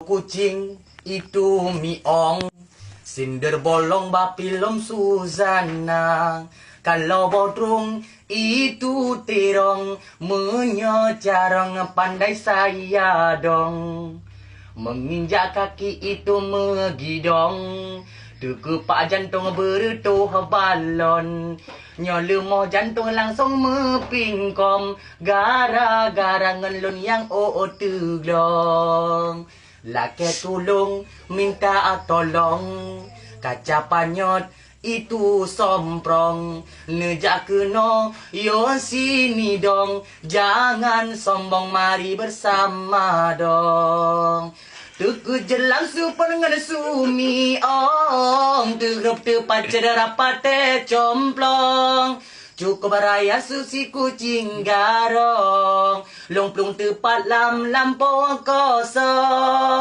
Kucing itu miong, sinder bolong bapilom Suzana. Kalau bodrong itu terong, menyocarong pandai saya dong. Menginjak kaki itu megidong, terkepak jantung bertuh balon. Nyolemoh jantung langsung mepingkom, gara-gara ngelun yang teglong. Laki tulung minta tolong, kaca panyot itu somprong. Nejak kena yo sini dong, jangan sombong mari bersama dong. Tuku jelang super dengan sumi ong, terap tepat cedera pate complong. Cukup raya susi kucing garong, lomplung tepat lam lampau kosong.